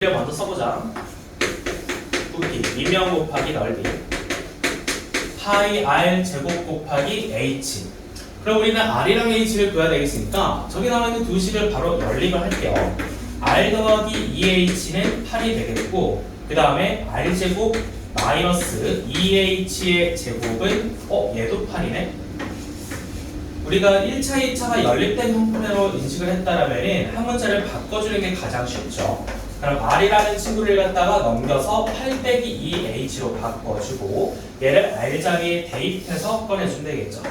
먼저 써보자. 부피, 미면 곱하기 넓이 파이 r 제곱 곱하기 h. 그럼 우리는 r이랑 h를 구해야 되겠으니까 저기 나와있는 두 식을 바로 연립을 할게요. r 더하기 2h는 8이 되겠고 그 다음에 r 제곱 마이너스 2h의 제곱은 얘도 8이네. 우리가 1차, 2차가 연립된 형태로 인식을 했다라면 한 문자를 바꿔주는 게 가장 쉽죠. 그럼 r이라는 친구를 갖다가 넘겨서 8 빼기 2h로 바꿔주고 얘를 r 자리에 대입해서 꺼내주면 되겠죠.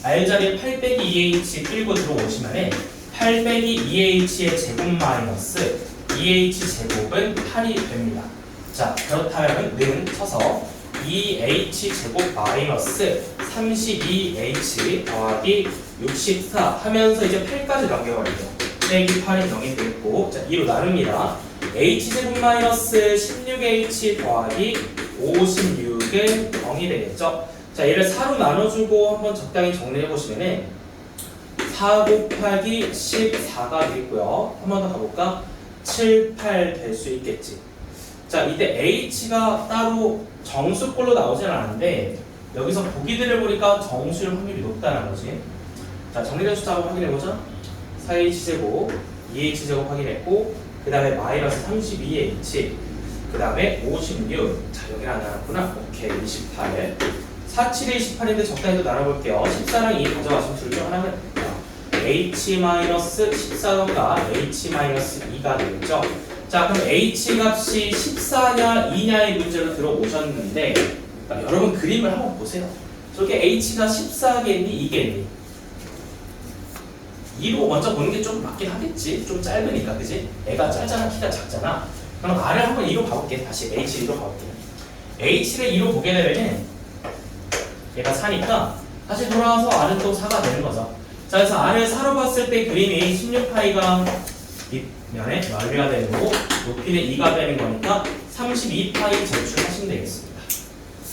r 자리에 8 빼기 2h 끌고 들어오시면 8 빼기 2h의 제곱 마이너스 2h 제곱은 8이 됩니다. 자, 그렇다면 는 쳐서 2h 제곱 마이너스 32h 더하기 64 하면서 이제 8까지 넘겨버리죠. 빼기 8이 0이 되겠고, 자, 2로 나눕니다. h제곱 마이너스 16h 더하기 56은 0이 되겠죠. 자, 얘를 4로 나눠주고 한번 적당히 정리해보시면 4 곱하기 14가 되겠고요. 한 번 더 가볼까? 7, 8 될 수 있겠지. 자, 이때 h가 따로 정수꼴로 나오진 않는데 여기서 보기들을 보니까 정수일 확률이 높다는 거지. 자, 정리된 숫자 한번 확인해보자. 4h제곱, 2h제곱 확인했고 그 다음에 마이너스 32h 그 다음에 56. 자, 여기는 안 나왔구나. 오케이, 28. 4, 7에 28인데 적당히 또 나눠볼게요. 14랑 2 가져가시면 둘 중 하나는 h-14던가 h-2가 되겠죠. 자, 그럼 h 값이 14냐 2냐의 문제로 들어오셨는데 여러분 그림을 한번 보세요. 저게 h가 14겠니 2겠니? 2로 먼저 보는 게 좀 맞긴 하겠지. 좀 짧으니까, 그지? 애가 짧잖아, 키가 작잖아. 그럼 r을 한번 2로 봐볼게. 다시 h 2로 봐볼게. h를 2로 보게 되면 얘가 4니까 다시 돌아와서 r은 또 4가 되는 거죠. 자, 그래서 r을 4로 봤을 때 그림이 16파이가 윗면에 넓이가 되는 거고 높이는 2가 되는 거니까 32파이 제출하시면 되겠습니다.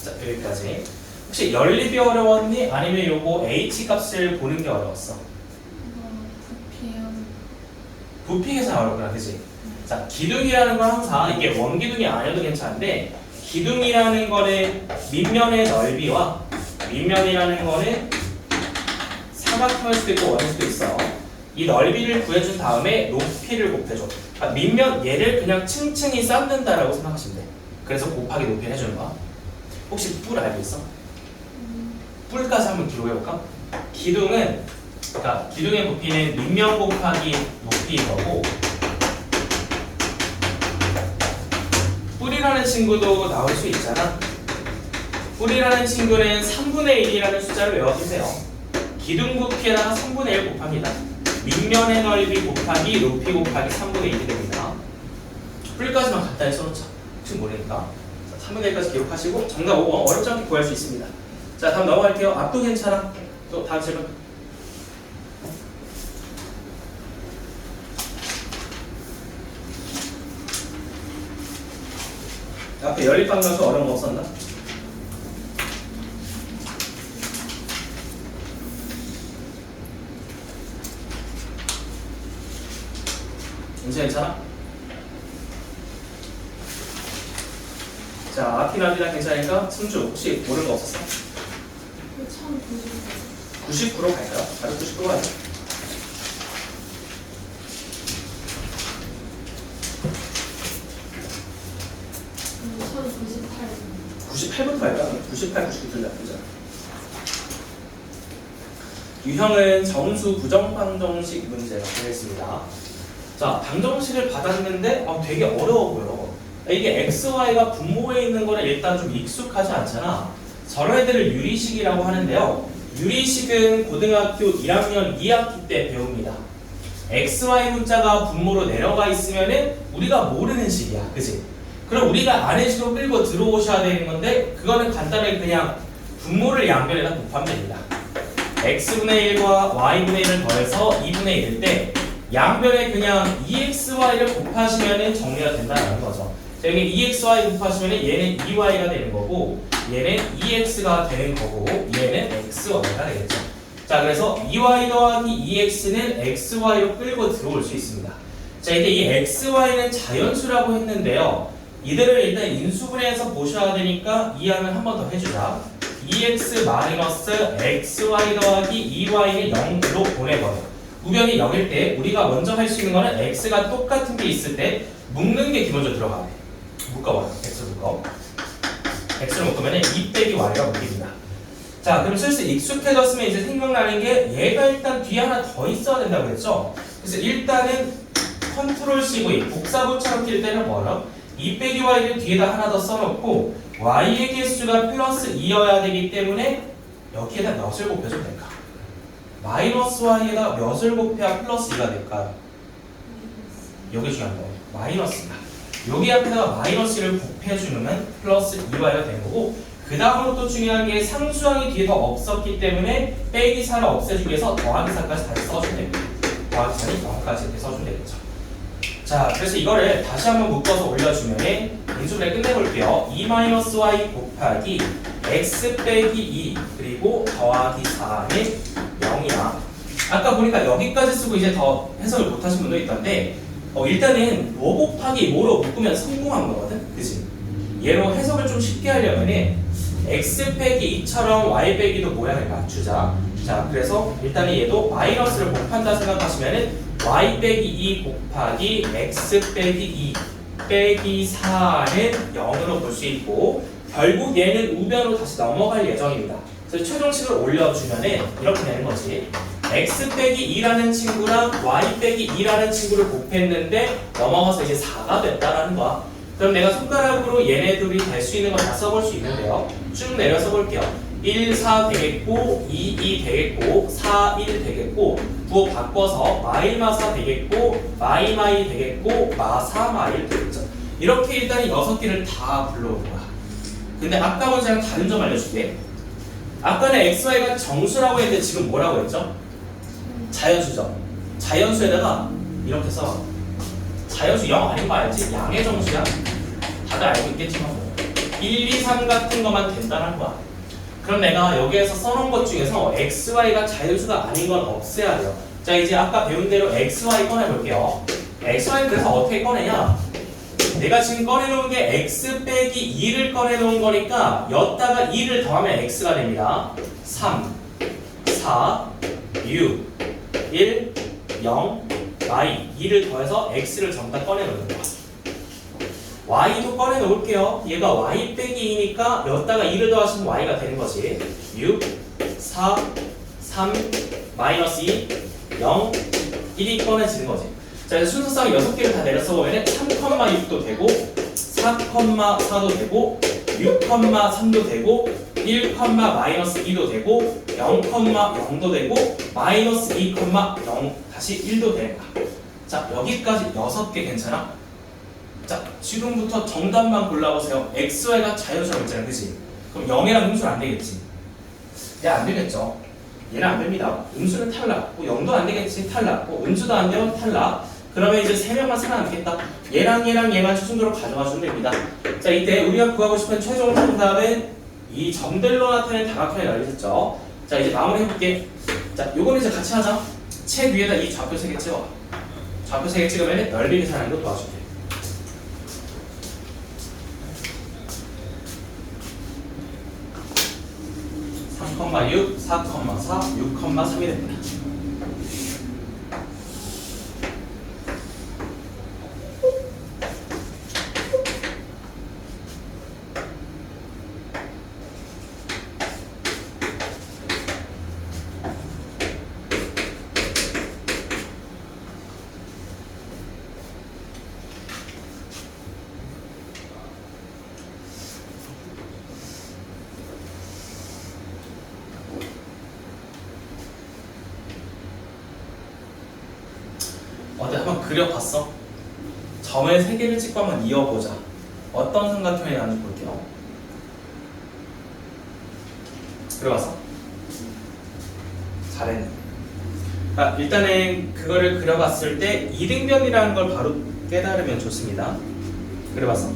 자, 여기까지. 혹시 연립이 어려웠니? 아니면 요거 h 값을 보는 게 어려웠어? 부피계산 어렵구나, 그치? 자, 기둥이라는 건 항상 이게 원기둥이 아니어도 괜찮은데 기둥이라는 거는 밑면의 넓이와 밑면이라는 거는 삼각형일 수도 있고 원일 수도 있어. 이 넓이를 구해준 다음에 높이를 곱해줘. 그러니까 밑면 얘를 그냥 층층이 쌓는다라고 생각하시면 돼. 그래서 곱하기 높이를 해주는 거야. 혹시 뿔 알고 있어? 뿔까지 한번 기록해볼까? 기둥은 그러니까 기둥의 부피는 밑면 곱하기 높이인 거고 뿔이라는 친구도 나올 수 있잖아. 뿔이라는 친구는 3분의 1이라는 숫자를 외워주세요. 기둥 부피에다가 3분의 1 곱합니다. 밑면의 넓이 곱하기 높이 곱하기 3분의 1이 됩니다. 뿔까지만 간단히 써놓자. 혹시 모르니까. 자, 3분의 1까지 기록하시고 정답 5번 어렵지 않게 구할 수 있습니다. 자, 다음 넘어갈게요. 앞도 괜찮아. 또 다음 질문. 앞에 연립방정식 어려운 거 없었나? 괜찮아? 자, 앞이나비랑 괜찮으니까 승주 혹시 모르는 거 없었어? 99로 갈까요? 바로 99로 가자. 저는 98부터 갈까? 98, 99 둘 다 보자. 유형은 정수 부정방정식 문제가 되겠습니다. 자, 방정식을 받았는데 되게 어려워 보여. 이게 x, y가 분모에 있는 거는 일단 좀 익숙하지 않잖아. 저런 애들을 유리식이라고 하는데요. 유리식은 고등학교 1학년 2학기 때 배웁니다. x, y 문자가 분모로 내려가 있으면은 우리가 모르는 식이야, 그치? 그럼 우리가 아는 식으로 끌고 들어오셔야 되는 건데 그거는 간단하게 그냥 분모를 양변에다 곱하면 됩니다. x분의 1과 y분의 1을 더해서 2분의 1일 때 양변에 그냥 2xy를 곱하시면 정리가 된다는 거죠. 자, 여기 2xy 곱하시면 얘는 2y가 되는 거고 얘는 2x가 되는 거고 얘는 xy가 되겠죠. 자, 그래서 2y 더하기 2x는 xy로 끌고 들어올 수 있습니다. 자, 이때 이 x, y는 자연수라고 했는데요. 이들을 일단 인수분해해서 보셔야 되니까 이항을 한 번 더 해주자. 2x 마이너스 xy 더하기 2y는 0으로 보내버려. 우변이 0일 때 우리가 먼저 할 수 있는 거는 x가 똑같은 게 있을 때 묶는 게 기본적으로 들어가네. 묶어봐요. x를 묶어. x를 묶으면 2 빼기 y가 묶입니다. 자, 그럼 슬슬 익숙해졌으면 이제 생각나는 게 얘가 일단 뒤에 하나 더 있어야 된다고 했죠. 그래서 일단은 컨트롤 CV 복사부처럼 뛸 때는 뭐요? 2 빼기 y를 뒤에다 하나 더 써놓고 y의 개수가 플러스 2여야 되기 때문에 여기에다 몇을 곱해주면 될까? 마이너스 y에다 몇을 곱해야 플러스 2가 될까요? 여기 중요한 거예요. 마이너스다. 여기 앞에다가 마이너스 1을 곱해주면 플러스 2y가 되는 거고, 그 다음으로 또 중요한 게 상수항이 뒤에 더 없었기 때문에 빼기 4를 없애주기 위해서 더하기 4까지 다시 써주면 됩니다. 더하기 4는 0까지 이렇게 써주면 되겠죠. 자, 그래서 이거를 다시 한번 묶어서 올려주면 인수분해 끝내볼게요. 2-y 곱하기 x 빼기 2 그리고 더하기 4는 0이야. 아까 보니까 여기까지 쓰고 이제 더 해석을 못하신 분도 있던데 일단은 뭐 곱하기 뭐로 묶으면 성공한 거거든? 그치? 얘로 해석을 좀 쉽게 하려면 x 빼기 2처럼 y 빼기도 모양을 맞추자. 자, 그래서 일단은 얘도 마이너스를 곱한다 생각하시면은 y 빼기 2 곱하기 x 빼기 2 빼기 4는 0으로 볼 수 있고, 결국 얘는 우변으로 다시 넘어갈 예정입니다. 그래서 최종식을 올려주면은 이렇게 되는 거지. x 빼기 2라는 친구랑 y 빼기 2라는 친구를 곱했는데 넘어가서 이제 4가 됐다라는 거야. 그럼 내가 손가락으로 얘네들이 될 수 있는 거 다 써볼 수 있는데요. 쭉 내려서 볼게요. 1, 4 되겠고 2, 2 되겠고 4, 1 되겠고 부호 바꿔서 마일마사 되겠고 마이마이 되겠고 마사 마일 되겠죠. 이렇게 일단 이 6개를 다 불러오는 거야. 근데 아까 문제랑 다른 점 알려줄게. 아까는 xy가 정수라고 했는데 지금 뭐라고 했죠? 자연수죠. 자연수에다가 이렇게 써. 자연수 0 아닌 거 알지? 양의 정수야. 다들 알고 있겠지만 1, 2, 3 같은 것만 된다는 거야. 그럼 내가 여기에서 써놓은 것 중에서 xy가 자연수가 아닌 건 없애야 돼요. 자, 이제 아까 배운 대로 xy 꺼내볼게요. xy는 그래서 어떻게 꺼내냐? 내가 지금 꺼내놓은 게 x 빼기 2를 꺼내놓은 거니까 여기다가 2를 더하면 x가 됩니다. 3, 4, 6, 1, 0, y 2를 더해서 x를 전부 다 꺼내놓는 거야. y도 꺼내놓을게요. 얘가 y 빼기 2니까 여기다가 2를 더하시면 y가 되는 거지. 6, 4, 3, 마이너스 2, 0, 1이 꺼내지는 거지. 자, 그래서 순서상 6개를 다 내려서 보면 3,6도 되고 4,4도 되고 6,3도 되고 1, 마이너스 2도 되고 0,0도 되고 마이너스 2,0 다시 1도 되는 거야. 자, 여기까지 6개 괜찮아? 자, 지금부터 정답만 골라보세요. xy가 자연수라고 했잖아, 그치? 그럼 0이랑 음수는 안 되겠지? 얘 안 되겠죠? 얘는 안 됩니다. 음수는 탈락. 0도 안 되겠지? 탈락. 음수도 안 되면 탈락. 그러면 이제 3명만 살아남겠다. 얘랑 얘만 최종적으로 가져가주면 됩니다. 자, 이때 우리가 구하고 싶은 최종 정답은 이 점들로 나타낸 다각형이 알려졌죠. 자, 이제 마무리 해볼게. 자, 요거는 이제 같이 하자. 책 위에다 이 좌표 3개 찍어. 좌표 3개 찍으면 넓이 계산하는 거 도와줄게. 3,6, 4,4, 6,3이 됩니다. 어디 한번 그려봤어? 점을 3개를 찍고 한번 이어보자. 어떤 삼각형이 나는지 볼게요. 그려봤어? 잘했네. 아, 일단은 그거를 그려봤을 때 이등변이라는 걸 바로 깨달으면 좋습니다. 그려봤어?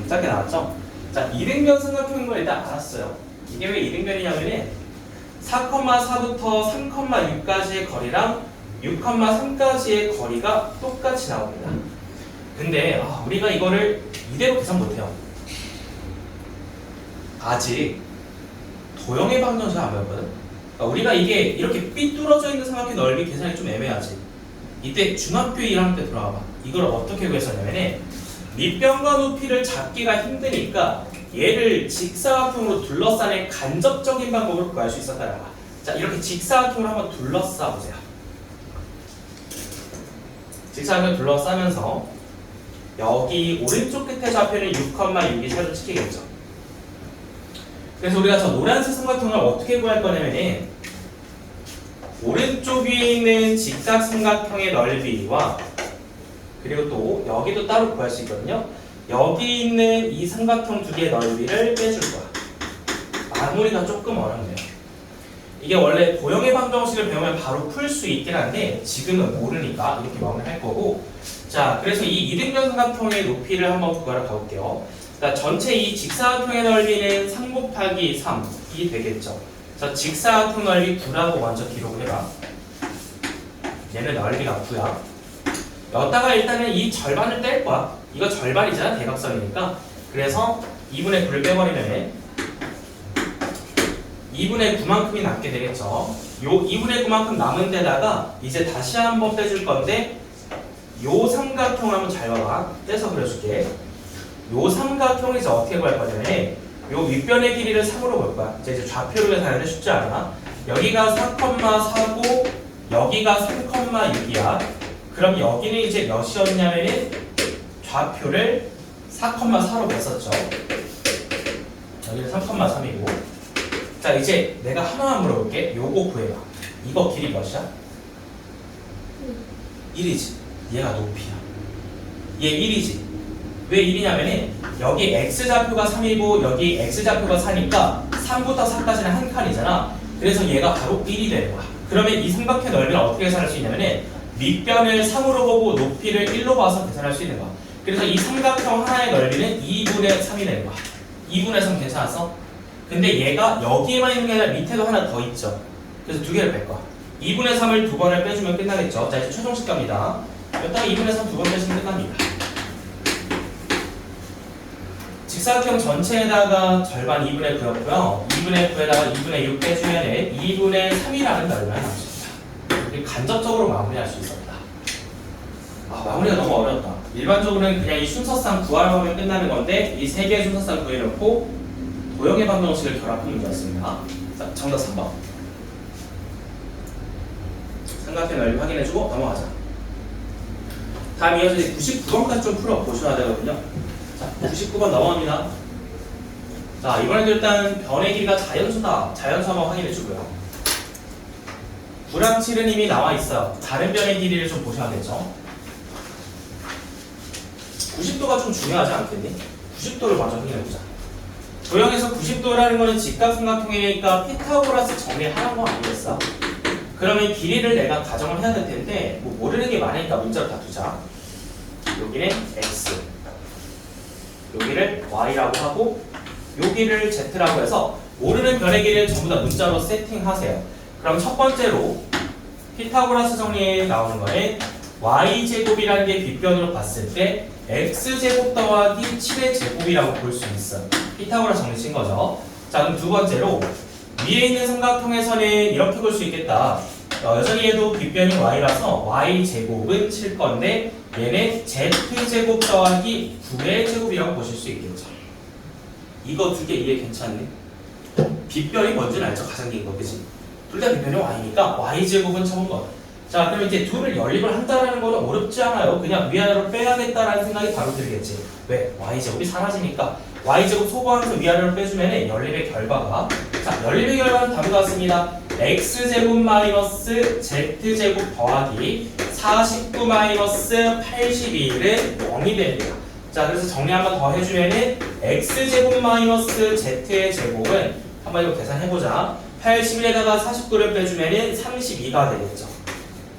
짧게 나왔죠? 자, 이등변 삼각형인 걸 일단 알았어요. 이게 왜 이등변이냐면은 4,4부터 3,6까지의 거리랑 6,3까지의 거리가 똑같이 나옵니다. 근데 우리가 이거를 이대로 계산 못해요. 아직 도형의 방정식 안 배웠거든. 그러니까 우리가 이게 이렇게 삐뚤어져 있는 삼각형 넓이 계산이 좀 애매하지. 이때 중학교 1학년 때 돌아와봐. 이걸 어떻게 구했었냐면은 밑변과 높이를 잡기가 힘드니까 얘를 직사각형으로 둘러싸는 간접적인 방법을 구할 수 있었다는 거야. 자, 이렇게 직사각형을 한번 둘러싸 보세요. 직사각형을 둘러싸면서 여기 오른쪽 끝에 좌표는 6,6이 세로 찍히겠죠. 그래서 우리가 저 노란색 삼각형을 어떻게 구할 거냐면 오른쪽 위에 있는 직사삼각형의 넓이와 그리고 또 여기도 따로 구할 수 있거든요. 여기 있는 이 삼각형 두 개의 넓이를 빼줄 거야. 마무리가 조금 어렵네요. 이게 원래 도형의 방정식을 배우면 바로 풀 수 있긴 한데 지금은 모르니까 이렇게 마무리할 거고. 자, 그래서 이 이등변 삼각형의 높이를 한번 구하러 가볼게요. 자, 전체 이 직사각형의 넓이는 3 곱하기 3이 되겠죠. 자, 직사각형 넓이 9라고 먼저 기록을 해봐. 얘는 넓이가 9야. 여기다가 일단은 이 절반을 뗄 거야. 이거 절반이잖아, 대각선이니까. 그래서 2분의 9를 빼버리면 2분의 9만큼이 남게 되겠죠. 요 2분의 9만큼 남은 데다가 이제 다시 한번 빼줄 건데 요 삼각형을 한번 잘 봐봐. 떼서 그려줄게. 요 삼각형을 이제 어떻게 구할 거냐면 요 윗변의 길이를 3으로 볼 거야. 이제 좌표로 계산하는데 쉽지 않아. 여기가 4,4고 여기가 3,6이야. 그럼 여기는 이제 몇이었냐면은 좌표를 4,4로 뺐었죠. 여기는 3,3이고. 자, 이제 내가 하나만 물어볼게. 요거 구해봐. 이거 길이 몇이야? 1이지. 얘가 높이야. 얘 1이지. 왜 1이냐면은 여기 x좌표가 3이고 여기 x좌표가 4니까 3부터 4까지는 한 칸이잖아. 그래서 얘가 바로 1이 되는 거야. 그러면 이 삼각형 넓이를 어떻게 계산할 수 있냐면은 밑변을 3으로 보고 높이를 1로 봐서 계산할 수 있는 거야. 그래서 이 삼각형 하나의 넓이는 2분의 3이 되는 거야. 2분의 3 괜찮았어? 근데 얘가 여기에만 있는 게 아니라 밑에도 하나 더 있죠. 그래서 두 개를 뺄 거야. 2분의 3을 두 번을 빼주면 끝나겠죠. 자, 이제 최종식 갑니다. 여기다가 2분의 3 두 번 빼시면 끝납니다. 직사각형 전체에다가 절반 2분의 9였고요. 2분의 9에다가 2분의 6 빼주면 2분의 3이라는 넓이가 나옵니다. 이렇게 간접적으로 마무리할 수 있었다. 마무리가 너무 어렵다. 일반적으로는 그냥 이 순서상 구하면 끝나는 건데 이 세 개의 순서상 구해놓고 도형의 방정식을 결합한 문제였습니다. 자, 정답 3번. 삼각형 넓이 확인해주고 넘어가자. 다음 이어서 99번까지 좀 풀어보셔야 되거든요. 자, 99번 넘어갑니다. 자, 이번에도 일단 변의 길이가 자연수다. 자연수 한번 확인해주고요. 9랑 7은 이미 나와 있어요. 다른 변의 길이를 좀 보셔야겠죠. 90도가 좀 중요하지 않겠니? 90도를 먼저 확인해보자. 도형에서 90도라는 거는 직각삼각형이니까 피타고라스 정리하는 거 아니겠어? 그러면 길이를 내가 가정을 해야 될 텐데 뭐 모르는 게 많으니까 문자로 다 두자. 여기는 x, 여기를 y라고 하고 여기를 z라고 해서 모르는 변의 길이를 전부 다 문자로 세팅하세요. 그럼 첫 번째로 피타고라스 정리에 나오는 거는 y제곱이라는 게 빗변으로 봤을 때 x제곱 더하기 7의 제곱이라고 볼 수 있어요. 피타고라스 정리 친 거죠. 자, 그럼 두 번째로 위에 있는 삼각형에서는 이렇게 볼 수 있겠다. 여전히 얘도 빗변이 y라서 y제곱은 7 건데 얘는 z제곱 더하기 9의 제곱이라고 보실 수 있겠죠. 이거 두 개 이해 괜찮네? 빗변이 뭔지는 알죠? 가장 긴 거, 그치? 둘 다 빗변이 y니까 y제곱은 쳐본 거. 자, 그럼 이제 둘을 연립을 한다는 거는 어렵지 않아요. 그냥 위아래로 빼야겠다라는 생각이 바로 들겠지. 왜? y제곱이 사라지니까. y제곱 소거하면서 위아래로 빼주면 연립의 결과가, 자, 연립의 결과는 다음과 같습니다. x제곱 마이너스 z제곱 더하기 49 마이너스 81은 0이 됩니다. 자, 그래서 정리 한번 더 해주면은 x제곱 마이너스 z의 제곱은 한번 이거 계산해보자. 81에다가 49를 빼주면은 32가 되겠죠.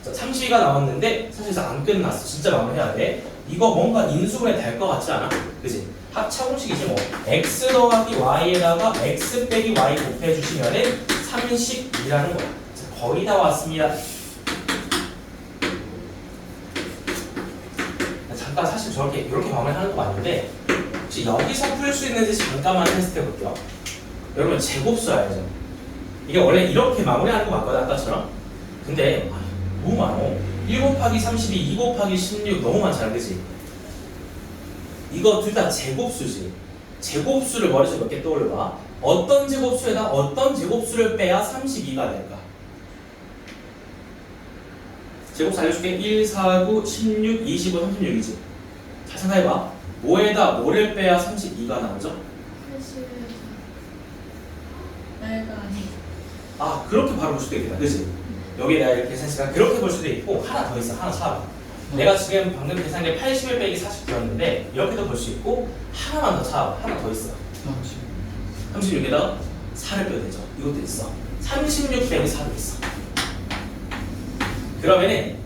자, 32가 나왔는데 사실 안 끝났어. 진짜 마무리해야 돼. 이거 뭔가 인수분해 될 것 같지 않아? 그지? 합차공식이지 뭐. x 더하기 y에다가 x 빼기 y 곱해주시면은 32라는 거야. 자, 거의 다 왔습니다. 사실 저렇게 이렇게 마무리하는 거 맞는데 혹시 여기서 풀 수 있는지 잠깐만 테스트 해볼게요. 여러분 제곱수 알죠? 이게 원래 이렇게 마무리하는 거 맞거든 아까처럼. 근데 너무 많어. 1 곱하기 32, 2 곱하기 16 너무 많잖아, 그치? 이거 둘 다 제곱수지. 제곱수를 머릿속에 몇 개 떠올려봐. 어떤 제곱수에다 어떤 제곱수를 빼야 32가 될까? 제곱수 알려줄게. 1, 4, 9, 16, 25, 36이지. 자, 생각해봐. 뭐에다 뭐를 빼야 32가 나오죠? 80에서 내가 아니. 아, 그렇게 바로 볼 수도 있겠다. 그치? 여기 내가 이렇게 계산식을 그렇게 볼 수도 있고 하나 더 있어. 하나 찾아봐. 내가 지금 방금 계산한 게 81 빼기 49였는데 이렇게도 볼 수 있고 하나만 더 찾아봐. 하나 더 있어. 36에다가 4를 빼야 되죠. 이것도 있어. 36 빼기 4도 있어. 그러면은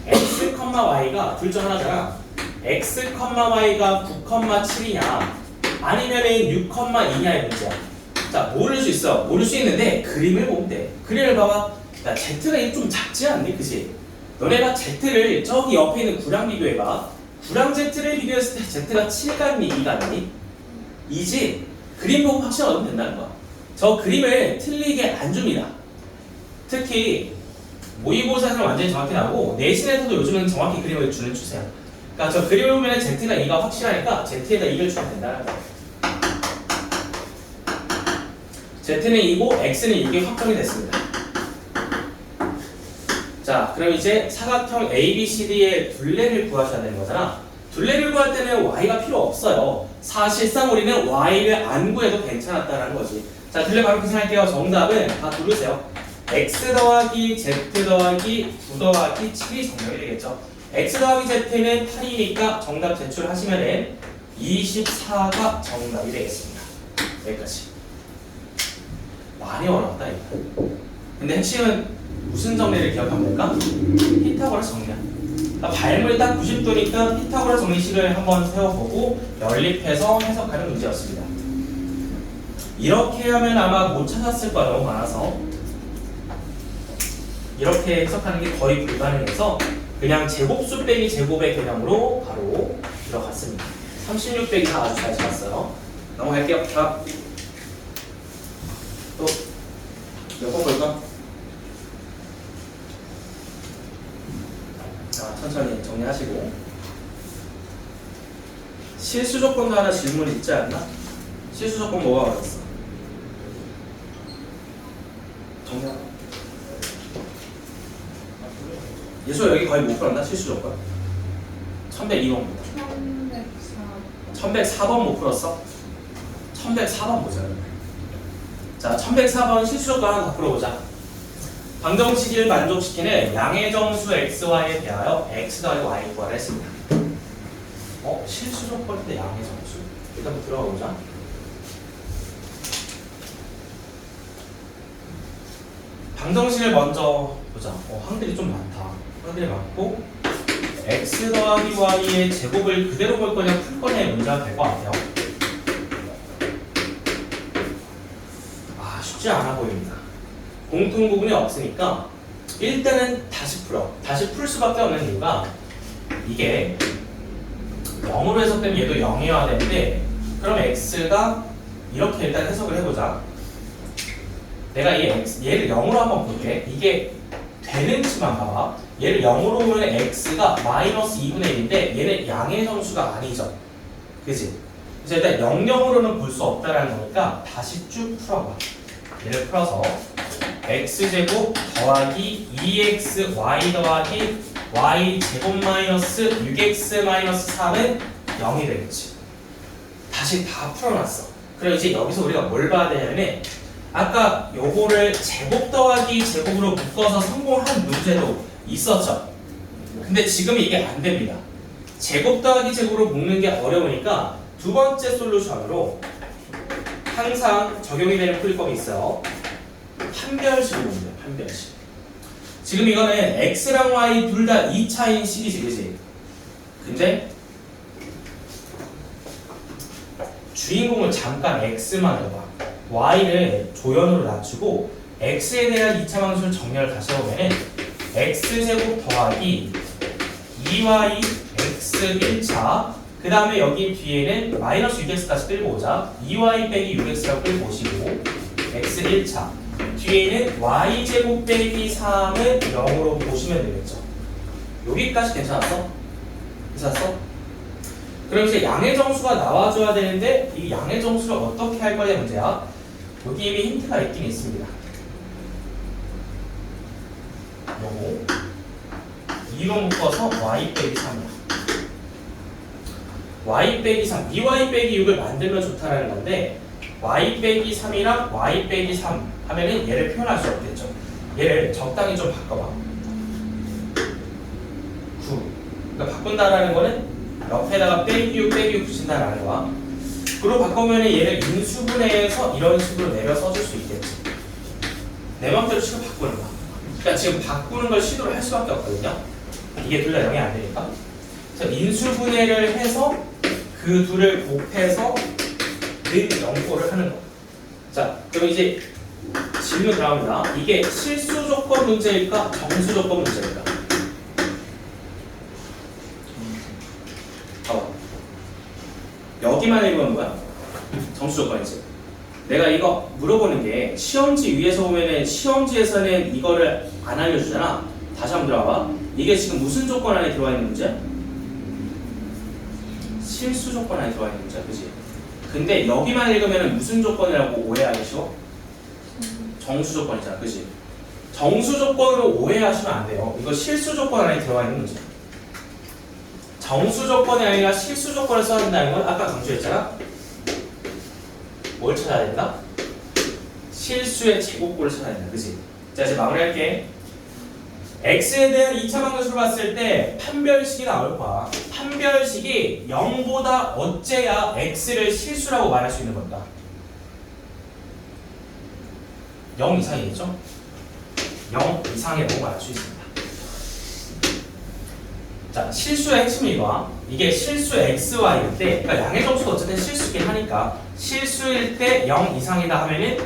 x, y가 둘 중 하나잖아. x, y가 9,7이냐 아니면은 6,2냐의 문제야. 자, 모를 수 있어. 모를 수 있는데 그림을 보면 돼. 그림을 봐봐. 야, z가 좀 작지 않니? 그치? 너네가 z를 저기 옆에 있는 구랑 비교해봐. 구랑 z를 비교했을 때 z가 7 같니? 2 같니? 2지? 그림 보고 확실히 얻으면 된다는 거야. 저 그림을 틀리게 안 줍니다. 특히 모의고사에서는 완전히 정확히 나오고 내신에서도 요즘은 정확히 그림을 주는 추세야. 그러니까 저 그림을 보면 z가 2가 확실하니까 z에다 2를 주면 된다는 거야. z는 2고 x는 이게 확정이 됐습니다. 자, 그럼 이제 사각형 ABCD의 둘레를 구하셔야 되는 거잖아. 둘레를 구할 때는 y가 필요 없어요. 사실상 우리는 y를 안 구해도 괜찮았다는 거지. 자, 둘레 바로 계산할게요. 정답은 다 누르세요. x 더하기 z 더하기 9 더하기 7이 정답이 되겠죠. x 더하기 z는 8이니까 정답 제출하시면 24가 정답이 되겠습니다. 여기까지. 많이 어렵다 이거. 근데 핵심은 무슨 정리를 기억하면 될까? 피타고라스 정리야. 그러니까 발물이 딱 90도니까 피타고라스 정리식을 한번 세워보고 연립해서 해석하는 문제였습니다. 이렇게 하면 아마 못 찾았을 거야. 너무 많아서. 이렇게 해석하는 게 거의 불가능해서 그냥 제곱수 빼기 제곱의 개념으로 바로 들어갔습니다. 36 빼기 다 아주 잘 찾았어요. 넘어갈게요. 자, 또 몇 번 볼까? 자, 천천히 정리하시고 실수 조건도 하나 질문 있지 않나? 실수 조건 뭐가 어렵어? 정리하고 예수 여기 거의 못 풀었나? 실수 조건 1102번부터 1104번 못 풀었어? 1104번 보자. 자, 1104번 실수 조건 하나 더 풀어보자. 방정식을 만족시키는 양의 정수 xy에 대하여 x 더하기 y 구하라 했습니다. 실수 조건인데 양의 정수? 일단 한번 들어가 보자. 방정식을 먼저 보자. 항들이 좀 많다. 항들이 많고 x 더하기 y의 제곱을 그대로 볼 거냐 풀 거냐의 문제가 될 것 같아요. 쉽지 않아 보입니다. 공통 부분이 없으니까 일단은 다시 풀어. 다시 풀 수밖에 없는 이유가 이게 0으로 해석되면 얘도 0이어야 되는데 그럼 x가 이렇게 일단 해석을 해보자. 내가 얘를 0으로 한번 볼게. 이게 되는지만 봐봐. 얘를 0으로 보면 x가 마이너스 2분의 1인데 얘는 양의 정수가 아니죠. 그치? 그래서 일단 0,0으로는 볼 수 없다라는 거니까 다시 쭉 풀어봐. 얘를 풀어서 x제곱 더하기 2xy 더하기 y제곱 마이너스 6x 마이너스 3은 0이 되겠지. 다시 다 풀어놨어. 그럼 이제 여기서 우리가 뭘 봐야 되냐면 아까 요거를 제곱 더하기 제곱으로 묶어서 성공한 문제도 있었죠. 근데 지금 이게 안 됩니다. 제곱 더하기 제곱으로 묶는 게 어려우니까 두 번째 솔루션으로 항상 적용이 되는 풀이법이 있어요. 판별식으로 봅니다. 판별식. 지금 이거는 x랑 y 둘 다 2차인 식이지, 그치? 근데 주인공을 잠깐 x만 해봐. y를 조연으로 낮추고 x에 대한 2차 방식을 정렬을 다시 해보면 x제곱 더하기 2y x 1차 그 다음에 여기 뒤에는 마이너스 6x까지 끌고 오자 2y 빼기 6x라고 끌고 오시고 x 1차 뒤에는 y제곱 빼기 3은 0으로 보시면 되겠죠. 여기까지 괜찮았어? 괜찮았어? 그럼 이제 양의 정수가 나와줘야 되는데 이 양의 정수를 어떻게 할 거냐 문제야. 여기 이미 힌트가 있긴 있습니다. 요거 2로 묶어서 y 빼기 3이야. y 빼기 3, 2y 빼기 6을 만들면 좋다라는 건데 y 빼기 3이랑 y 빼기 3 하면은 얘를 표현할 수 없겠죠. 얘를 적당히 좀 바꿔봐. 9. 그러니까 바꾼다라는 거는 옆에다가 빼기 6 빼기 6 붙인다라는 거야. 그리고 바꾸면 얘를 인수분해해서 이런 식으로 내려 써줄 수 있겠지. 내 맘대로 지금 바꾸는 거야. 그러니까 지금 바꾸는 걸 시도를 할 수밖에 없거든요. 이게 둘 다 0이 안 되니까. 그래서 인수분해를 해서 그 둘을 곱해서 는 0꼴을 하는 거. 자, 그럼 이제 질문 들어갑니다. 이게 실수 조건 문제일까? 정수 조건 문제일까? 여기만 읽으면 뭐야? 정수 조건이지. 내가 이거 물어보는 게 시험지 위에서 보면은 시험지에서는 이거를 안 알려주잖아. 다시 한번 들어봐. 이게 지금 무슨 조건 안에 들어와 있는 문제야? 실수 조건 안에 들어와 있는 문제야, 그지? 근데 여기만 읽으면 무슨 조건이라고 오해하기 쉬워? 정수 조건이잖아, 그지? 정수 조건으로 오해하시면 안 돼요. 이거 실수 조건 안에 들어와 있는 문제야. 정수 조건이 아니라 실수 조건을 써야 된다는 건 아까 강조했잖아. 뭘 찾아야 된다? 실수의 제곱꼴을 찾아야 된다, 그지? 자, 이제 마무리할게. x에 대한 2차 방정식을 봤을 때 판별식이 나올 거야. 판별식이 0보다 어째야 x를 실수라고 말할 수 있는 걸까? 0 이상이겠죠? 0 이상이라고 말할 수 있습니다. 자, 실수의 핵심이 이거야. 이게 실수 xy일 때, 그러니까 양의 정수가 어쨌든 실수긴 하니까 실수일 때 0 이상이다 하면은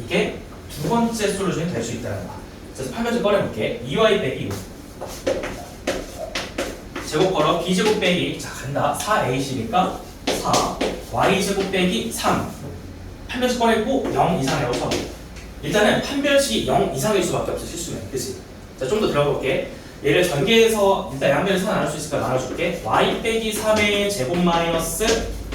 이게 두 번째 솔루션이 될 수 있다는 거야. 그래서 판별식 꺼내볼게. 2y 빼기 6 제곱 걸어 b제곱 빼기 자 간다 4ac니까 4 y제곱 빼기 3 판별식 꺼냈고 0 이상이라고 쳐봐. 일단은 판별식이 0 이상일 수밖에 없어 실수면. 그치? 자, 좀 더 들어볼게. 얘를 전개해서 일단 양변을 선 나눌 수 있을까 나눠줄게. y 빼기 3의 제곱 마이너스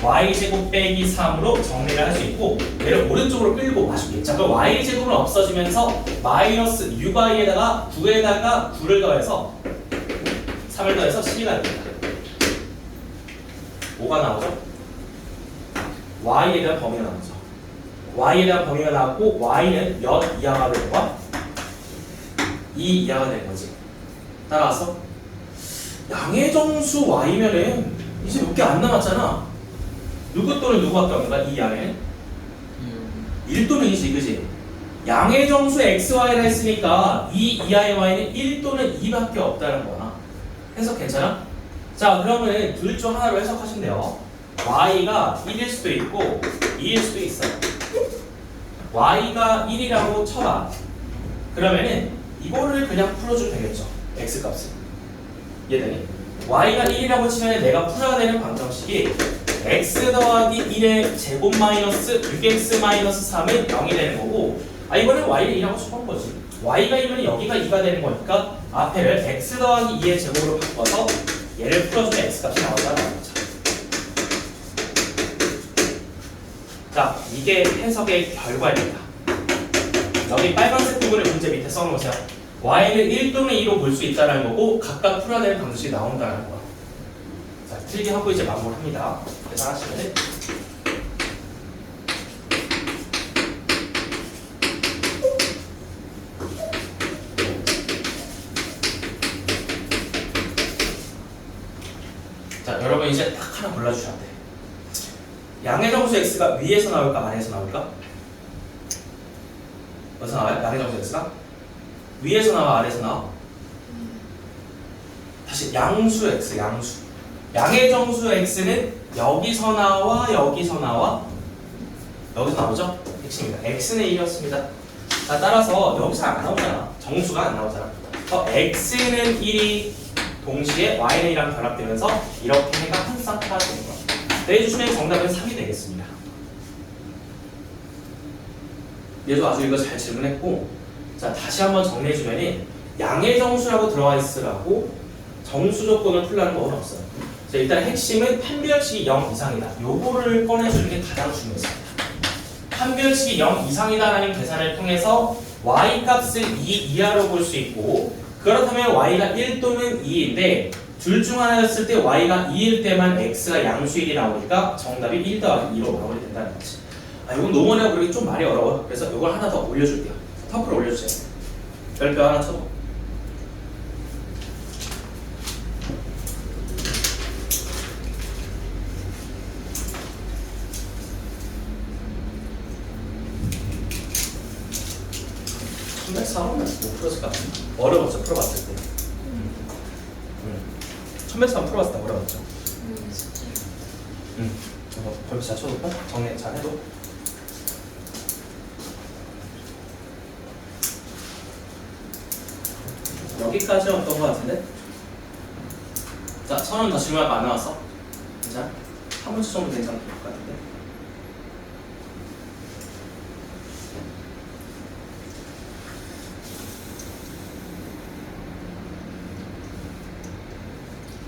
y제곱 빼기 3으로 정리를 할 수 있고 얘를 오른쪽으로 끌고 가줄게. 자, 그럼 y제곱은 없어지면서 마이너스 6y에다가 9에다가 9를 더해서 3을 더해서 12가 됩니다. 뭐가 나오죠? y에 대한 범위가 나오죠. y에 대한 범위가 나왔고 y는 몇 이하가 되는 거야? 2 이하가 되는 거지. 따라서 양의 정수 y면은 이제 몇 개 안 남았잖아. 누구 또는 누구밖에 없는 거야? 이 안에 1 또는 2지, 그지? 양의 정수 xy라 했으니까 2 이하의 y는 1 또는 2밖에 없다는 거야. 해석 괜찮아? 자, 그러면 둘 중 하나로 해석하시면 돼요. y가 1일 수도 있고 2일 수도 있어요. y가 1이라고 쳐봐. 그러면은 이거를 그냥 풀어주면 되겠죠. x 값을. 이해되니? y가 1이라고 치면 내가 풀어야 되는 방정식이 x 더하기 1의 제곱 마이너스 6x 마이너스 3은 0이 되는 거고, 이거는 y를 2라고 쳐본 거지. y가 1이면 여기가 2가 되는 거니까 앞에를 x 더하기 2의 제곱으로 바꿔서 얘를 풀어주면 x 값이 나온다는 거죠. 자, 이게 해석의 결과입니다. 여기 빨간색 부분을 문제 밑에 써놓으세요. y는 1 또는 2로 볼 수 있다는 거고 각각 풀어야 되는 방식이 나온다는 거야. 자, 틀게 하고 이제 마무리합니다. 계산하시면 자, 여러분 이제 딱 하나 골라주셔야 돼. 양의 정수 x가 위에서 나올까 아래에서 나올까? 어디서 나와요? 양의 정수 x가? 위에서 나와 아래에서 나와? 다시 양수 x, 양수. 양의 정수 x는 여기서 나와 여기서 나와 여기서 나오죠? 핵심입니다. x는 1이었습니다. 자, 따라서 여기서 안 나오잖아. 정수가 안 나오잖아. x는 1이 동시에 y는 2랑 결합되면서 이렇게 해가 한 쌍따가 되는 거예요. 내주시면 정답은 3이 되겠습니다. 얘도 아주 이거 잘 질문했고, 자 다시 한번 정리해주면은 양의 정수라고 들어가 있으라고 정수 조건을 풀라는 건 없어요. 자, 일단 핵심은 판별식이 0 이상이다. 요거를 꺼내주는 게 가장 중요했습니다. 판별식이 0 이상이다라는 계산을 통해서 y 값을 2 이하로 볼 수 있고, 그렇다면 y가 1 또는 2인데 둘 중 하나였을 때 y가 2일 때만 x가 양수일이 나오니까 정답이 1 더하기 2로 마무리된다는 거지. 아, 이건 노멀하고 그러기 좀 말이 어려워. 그래서 이걸 하나 더 올려줄게요. 터프를 올려주세요. 별표 하나 쳐봐. 천백 3은 못 풀었을 것 같은데. 어려웠죠, 풀어봤을 때. 1103 풀어봤을 때 어려웠죠. 저거 별표 잘 쳐볼까? 정리 잘 해도. 여기까지였던 것 같은데? 자, 1000원 더 질문 안 나왔어? 괜찮아? 한 문제 정도 괜찮을 것 같은데?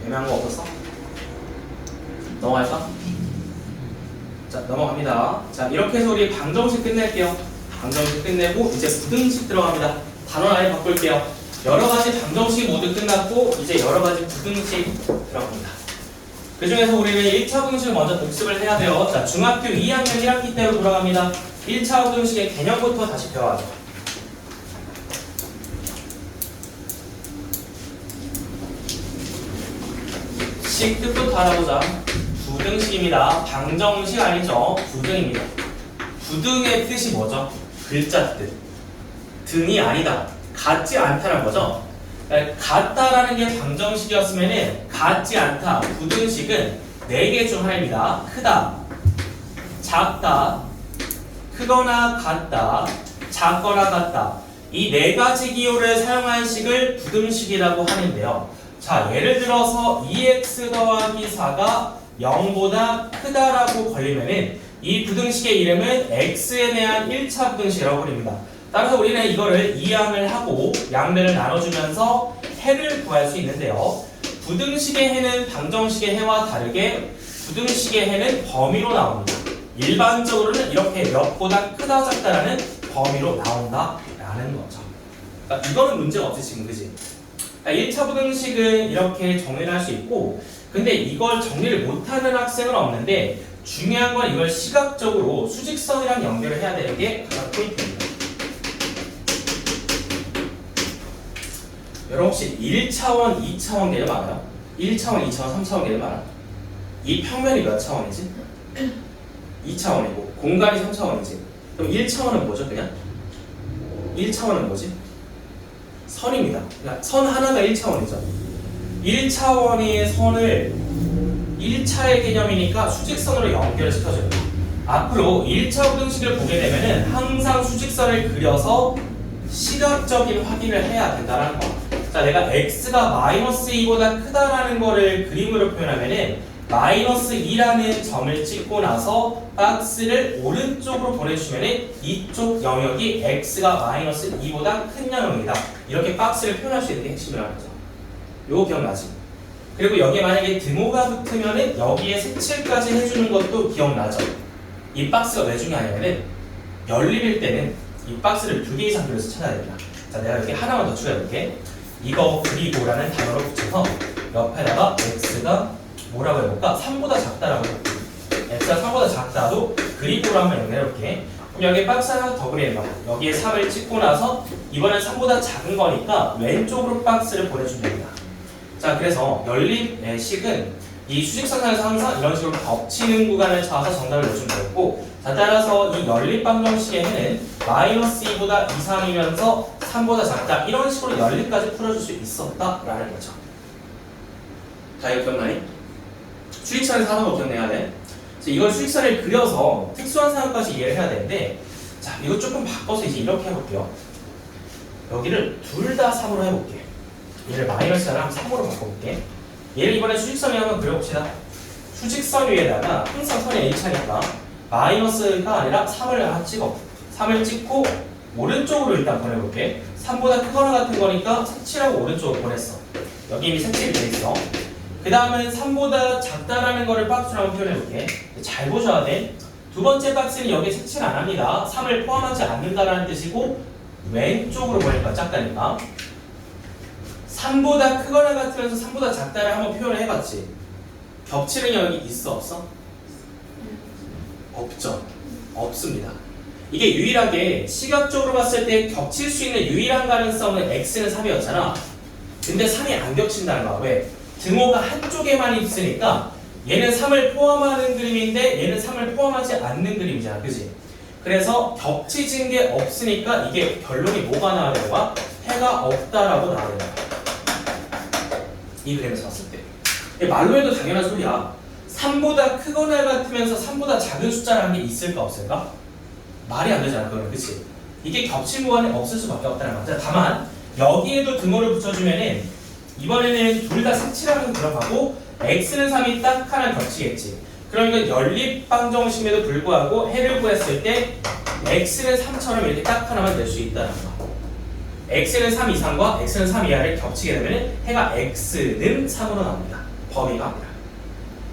애매한 거 없었어? 넘어갈까? 자, 넘어갑니다. 자, 이렇게 해서 우리 방정식 끝낼게요. 방정식 끝내고 이제 부등식 들어갑니다. 단원 아예 바꿀게요. 여러 가지 방정식 모두 끝났고 이제 여러 가지 부등식 들어갑니다. 그 중에서 우리는 1차 부등식을 먼저 복습을 해야 돼요. 자, 중학교 2학년 1학기 때로 돌아갑니다. 1차 부등식의 개념부터 다시 배워야죠. 식 뜻부터 알아보자. 부등식입니다. 방정식 아니죠. 부등입니다. 부등의 뜻이 뭐죠? 글자 뜻. 등이 아니다. 같지 않다는 거죠. 같다라는 게 방정식이었으면은 같지 않다. 부등식은 4개 중 하나입니다. 크다, 작다, 크거나 같다, 작거나 같다. 이 4가지 기호를 사용한 식을 부등식이라고 하는데요. 자, 예를 들어서 2x 더하기 4가 0보다 크다라고 걸리면은 이 부등식의 이름은 x에 대한 1차 부등식이라고 부릅니다. 따라서 우리는 이거를 이항을 하고 양면을 나눠주면서 해를 구할 수 있는데요. 부등식의 해는 방정식의 해와 다르게 부등식의 해는 범위로 나옵니다. 일반적으로는 이렇게 몇보다 크다 작다라는 범위로 나온다라는 거죠. 그러니까 이거는 문제가 없지 지금, 그지? 1차 부등식은 이렇게 정리를 할 수 있고, 근데 이걸 정리를 못하는 학생은 없는데 중요한 건 이걸 시각적으로 수직선이랑 연결을 해야 되는 게 가장 포인트입니다. 여러분 혹시 1차원, 2차원 개념 알아요? 1차원, 2차원, 3차원 개념 알아요? 이 평면이 몇 차원이지? 2차원이고 공간이 3차원이지. 그럼 1차원은 뭐죠 그냥? 1차원은 뭐지? 선입니다. 그러니까 선 하나가 1차원이죠. 1차원의 선을 1차의 개념이니까 수직선으로 연결시켜줘요. 앞으로 1차 부등식을 보게 되면은 항상 수직선을 그려서 시각적인 확인을 해야 된다는 거. 자, 내가 x가 마이너스 2보다 크다라는 거를 그림으로 표현하면은 마이너스 2라는 점을 찍고 나서 박스를 오른쪽으로 보내주시면은 이쪽 영역이 x가 마이너스 2보다 큰 영역이다. 이렇게 박스를 표현할 수 있는 게 핵심이라는 거죠. 요거 기억나지? 그리고 여기에 만약에 등호가 붙으면은 여기에 색칠까지 해주는 것도 기억나죠? 이 박스가 왜 중요하냐면은 연립일 때는 이 박스를 2개 이상 그려서 찾아야 됩니다. 자, 내가 여기 하나만 더 추가해볼게. 이거 그리고라는 단어로 붙여서 옆에다가 x가 뭐라고 해볼까? 3보다 작다라고 해볼게. x가 3보다 작다도 그리고로 한번 연결해볼게. 그럼 여기 박스 하나 더 그리는 거. 여기에 3을 찍고 나서 이번엔 3보다 작은 거니까 왼쪽으로 박스를 보내주면 됩니다. 자, 그래서 연립의 식은 이 수직선상에서 항상 이런 식으로 겹치는 구간을 찾아서 정답을 내주면 되겠고, 자, 따라서 이 연립 방정식의 해는 마이너스 2보다 이상이면서 3보다 작다, 이런 식으로 연립까지 풀어줄 수 있었다라는 거죠. 자, 이거 기억나니? 수직선에서 하는 거 기억내야 돼. 이걸 수직선을 그려서 특수한 상황까지 이해를 해야 되는데, 자, 이거 조금 바꿔서 이제 이렇게 해볼게요. 여기를 둘 다 3으로 해볼게. 얘를 마이너스 하나 3으로 바꿔볼게. 얘를 이번에 수직선 위 한번 그려봅시다. 수직선 위에다가 항상 선이 H니까 마이너스가 아니라 3을 찍어. 3을 찍고 오른쪽으로 일단 보내볼게. 3보다 크거나 같은 거니까 색칠하고 오른쪽으로 보냈어. 여기 이미 색칠이 돼 있어. 그 다음은 3보다 작다라는 거를 박스로 한번 표현해볼게. 잘 보셔야 돼. 두 번째 박스는 여기 색칠 안 합니다. 3을 포함하지 않는다라는 뜻이고 왼쪽으로 보니까 작다니까. 3보다 크거나 같으면서 3보다 작다를 한번 표현을 해봤지. 겹치는 여기 있어 없어? 없죠. 없습니다. 이게 유일하게 시각적으로 봤을 때 겹칠 수 있는 유일한 가능성은 x는 3이었잖아. 근데 3이 안 겹친다는 거야. 왜? 등호가 한쪽에만 있으니까 얘는 3을 포함하는 그림인데 얘는 3을 포함하지 않는 그림이잖아. 그지? 그래서 겹치진 게 없으니까 이게 결론이 뭐가 나와야 되는 거야? 해가 없다라고 나와야 되는 거야. 이 그림에서 봤을 때. 말로 해도 당연한 소리야. 3보다 크거나 같으면서 3보다 작은 숫자라는 게 있을까 없을까? 말이 안 되잖아. 그거는. 그치? 이게 겹친 구간에 없을 수밖에 없다는 거야. 다만 여기에도 등호를 붙여주면은 이번에는 둘 다 색칠하면서 들어가고 x는 3이 딱 하나 겹치겠지. 그러니까 연립방정식에도 불구하고 해를 구했을 때 x는 3처럼 이렇게 딱 하나만 낼 수 있다는 거. x는 3 이상과 x는 3 이하를 겹치게 되면 해가 x는 3으로 나옵니다. 범위가 아니라.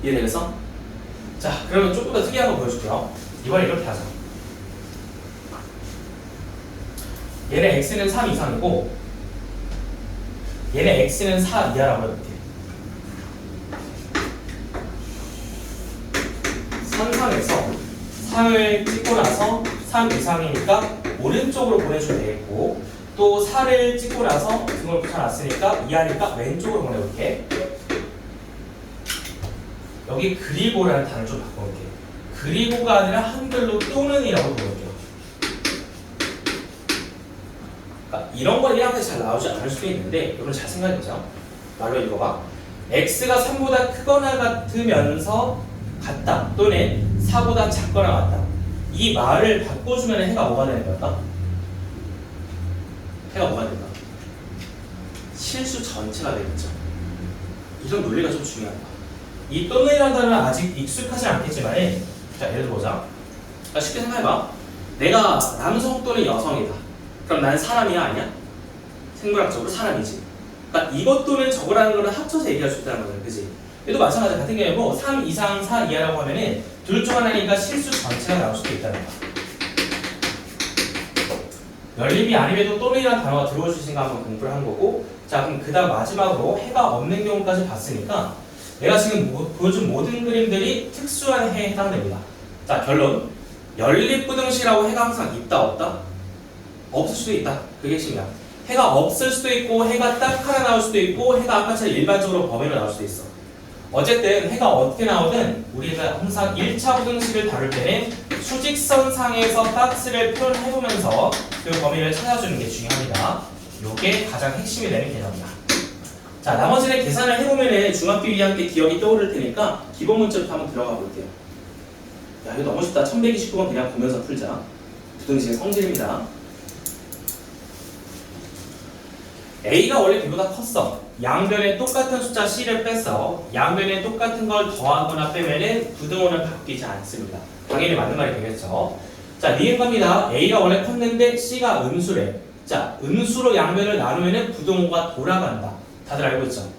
이해되겠어? 자, 그러면 조금 더 특이한 거 보여줄게요. 이번에 이렇게 하자. 얘는 x는 3 이상이고 얘는 x는 4 이하라고 해볼게. 선상에서 3을 찍고 나서 3 이상이니까 오른쪽으로 보내주면 되겠고 또 4를 찍고 나서 등을 붙여놨으니까 이하니까 왼쪽으로 보내볼게. 여기 그리고라는 단어를 좀 바꿔볼게. 그리고가 아니라 한글로 또는이라고 부를게요. 그러니까 이런 건 1학기에 잘 나오지 않을 수도 있는데 이건 잘 생각해보자. 말로 읽어봐. x가 3보다 크거나 같으면서 같다 또는 4보다 작거나 같다. 이 말을 바꿔주면 해가 뭐가 되는 걸까? 해가 뭐가 될까? 실수 전체가 되겠죠. 이런 논리가 좀 중요하다. 이 또는이라는 단어는 아직 익숙하지 않겠지만 자 예를 들어보자. 자, 쉽게 생각해봐. 내가 남성 또는 여성이다. 그럼 나는 사람이야 아니야? 생물학적으로 사람이지. 그러니까 이것 또는 저거라는 거는 합쳐서 얘기할 수 있다는 거잖아. 그지? 얘도 마찬가지 같은 경우고 3 이상 4 이하라고 하면은 둘 중 하나니까 실수 전체가 나올 수도 있다는 거야. 연립이 아님에도 또는이라는 단어가 들어올 수 있으니까 한번 공부를 한 거고 자 그럼 그 다음 마지막으로 해가 없는 경우까지 봤으니까 내가 지금 보여준 모든 그림들이 특수한 해에 해당됩니다. 자 결론 연립부등식이라고 해가 항상 있다 없다? 없을 수도 있다. 그게 핵심이야. 해가 없을 수도 있고 해가 딱 하나 나올 수도 있고 해가 아까처럼 일반적으로 범위로 나올 수도 있어. 어쨌든 해가 어떻게 나오든 우리가 항상 1차 부등식을 다룰 때는 수직선상에서 박스를 표현해보면서 그 범위를 찾아주는 게 중요합니다. 이게 가장 핵심이 되는 개념이야. 자 나머지는 계산을 해보면 중학교 2학년 때 기억이 떠오를 테니까 기본 문제부터 한번 들어가 볼게요. 야 이거 너무 쉽다. 1129번 그냥 보면서 풀자. 부등식의 성질입니다. A가 원래 B보다 컸어. 양변에 똑같은 숫자 C를 뺐어. 양변에 똑같은 걸 더하거나 빼면은 부등호는 바뀌지 않습니다. 당연히 맞는 말이 되겠죠. 자, 니은 갑니다. A가 원래 컸는데 C가 음수래. 자, 음수로 양변을 나누면은 부등호가 돌아간다. 다들 알고 있죠?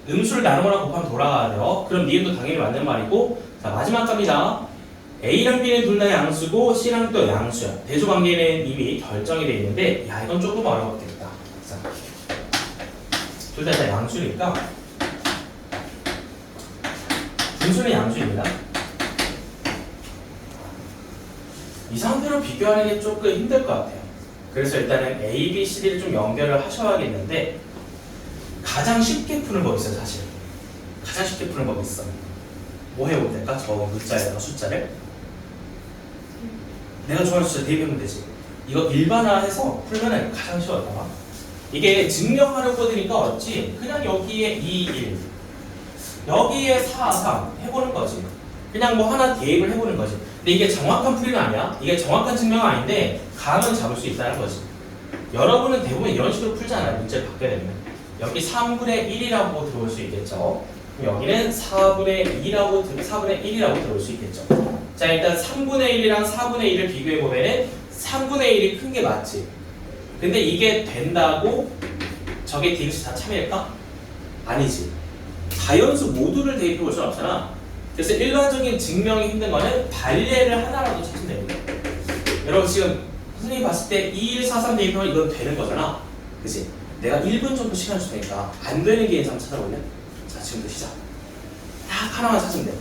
음수를 나누거나 곱하면 돌아가야 돼요. 그럼 니은도 당연히 맞는 말이고. 자, 마지막 갑니다. A랑 B는 둘 다 양수고 C랑 또 양수야. 대조관계는 이미 결정이 돼 있는데, 야 이건 조금 어려웠겠다. 자. 둘 다 양수니까 분수는 양수입니다. 이 상태로 비교하는 게 조금 힘들 것 같아요. 그래서 일단은 A, B, C를 좀 연결을 하셔야겠는데 가장 쉽게 푸는 법이 있어요. 사실 가장 쉽게 푸는 법이 있어. 뭐 해보면 될까? 저 문자에다가 숫자를 내가 좋아하는 숫자 대입하면 되지. 이거 일반화해서 풀면 가장 쉬워요. 이게 증명하려고 되니까 어렵지. 그냥 여기에 2, 1 여기에 4, 3 해보는 거지. 그냥 뭐 하나 대입을 해보는 거지. 근데 이게 정확한 풀이는 아니야. 이게 정확한 증명은 아닌데 감은 잡을 수 있다는 거지. 여러분은 대부분 이런 식으로 풀잖아요. 문제를 받게 되면. 여기 3분의 1이라고 들어올 수 있겠죠. 그럼 여기는 4분의 1이라고 들어올 수 있겠죠. 자, 일단 3분의 1이랑 4분의 1을 비교해 보면은 3분의 1이 큰 게 맞지. 근데 이게 된다고 저게 디귿이 다 참일까? 아니지. 자연수 모두를 대입해 볼 수는 없잖아. 그래서 일반적인 증명이 힘든 거는 발례를 하나라도 찾으면 됩니다. 여러분 지금 선생님이 봤을 때 2143 대입하면 이건 되는 거잖아. 그치? 내가 1분 정도 시간 줄 테니까 안 되는 게 한번 찾아볼래? 자, 지금부터 시작. 딱 하나만 찾으면 돼.